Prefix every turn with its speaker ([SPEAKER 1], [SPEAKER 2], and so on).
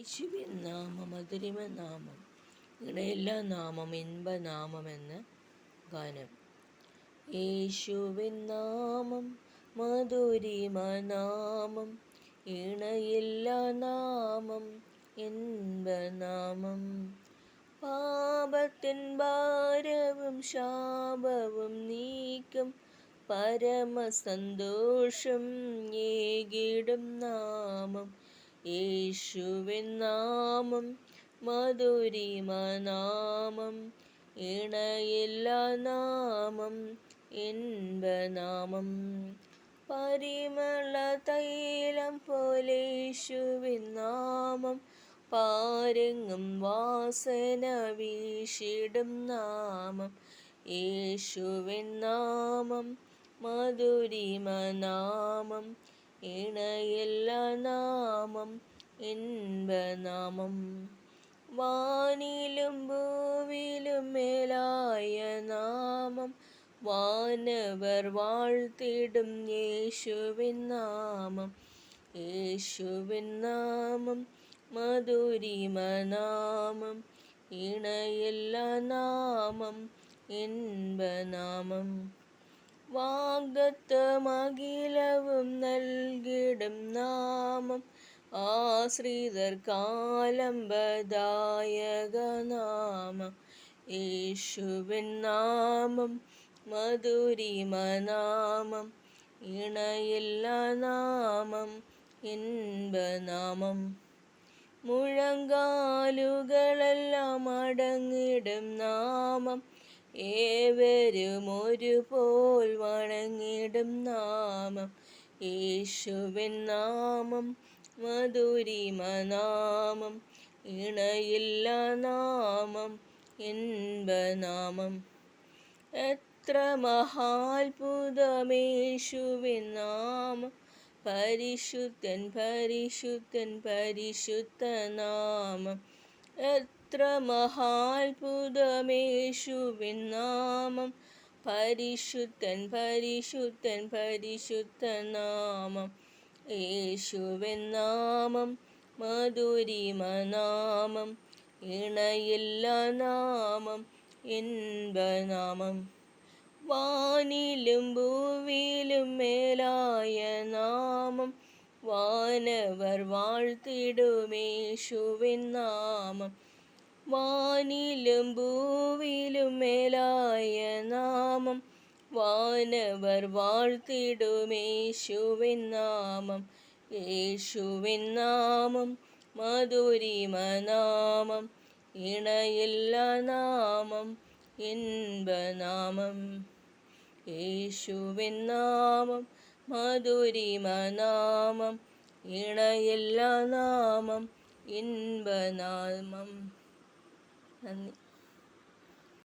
[SPEAKER 1] യേശുവിൻ നാമം മധുരിമ നാമം, ഇണയില്ല നാമം ഇൻപനാമമെന്ന ഗാനം. യേശുവിൻ നാമം മധുരിമ നാമം, ഇണയില്ല നാമം ഇൻപനാമം. പാപത്തിൻ ഭാരവും ശാപവും നീക്കും പരമസന്തോഷം ഏകിടും നാമം. യേശുവിൻ നാമം മധുരിമ നാമം, ഇണയില്ല നാമം ഇൻപനാമം. പരിമള തൈലം പോലേശുവിൻ നാമം, പാരെങ്ങും വാസന വീശിടും നാമം. യേശുവിൻ നാമം മധുരിമ നാമം, ഇണയില്ല നാമം ഇൻപനാമം. വാനിലും ഭൂവിലും മേലായ നാമം, വാനവർ വാഴ്ത്തിടും യേശുവിൻ നാമം. യേശുവിൻ നാമം മധുരിമ നാമം, ഇണയില്ല നാമം ഇൻപനാമം. വാഗ്ദത്തമഖിലവും നൽകിടും നാമം, ആശ്രിതർക്കാലംബദായക നാമം. യേശുവിൻ നാമം മധുരിമ നാമം, ഇണയില്ല നാമം ഇൻപനാമം. മുഴങ്കാലുകളെല്ലാം അടങ്ങിടും നാമം, ഏവരും ഒരുപോൽ വണങ്ങിടും നാമം. യേശുവിൻ നാമം മധുരിമ നാമം, ഇണയില്ല നാമം ഇൻപനാമം. എത്ര മഹാത്ഭുതമേശുവിൻ നാമം, പരിശുദ്ധൻ പരിശുദ്ധൻ പരിശുദ്ധ നാമം. എത്ര മഹാത്ഭുതമേശുവിൻ നാമം, പരിശുദ്ധൻ പരിശുദ്ധൻ പരിശുദ്ധ നാമം. യേശുവിൻ നാമം മധുരിമ നാമം, ഇണയില്ല നാമം ഇൻപനാമം. വാനിലും ഭൂവിലും മേലായ നാമം, വാനവർ വാഴ്ത്തിടുമേശുവിൻ നാമം. വാനിലും ഭൂവിലും മേലായ നാമം, വാനവർ വാഴ്ത്തിടുമേശുവിൻ നാമം. യേശുവിൻ നാമം മധുരിമ നാമം, ഇണയില്ല നാമം ഇൻപനാമം. യേശുവിൻ നാമം മധുരിമ നാമം, ഇണയില്ല നാമം ഇൻപനാമം. നന്ദി.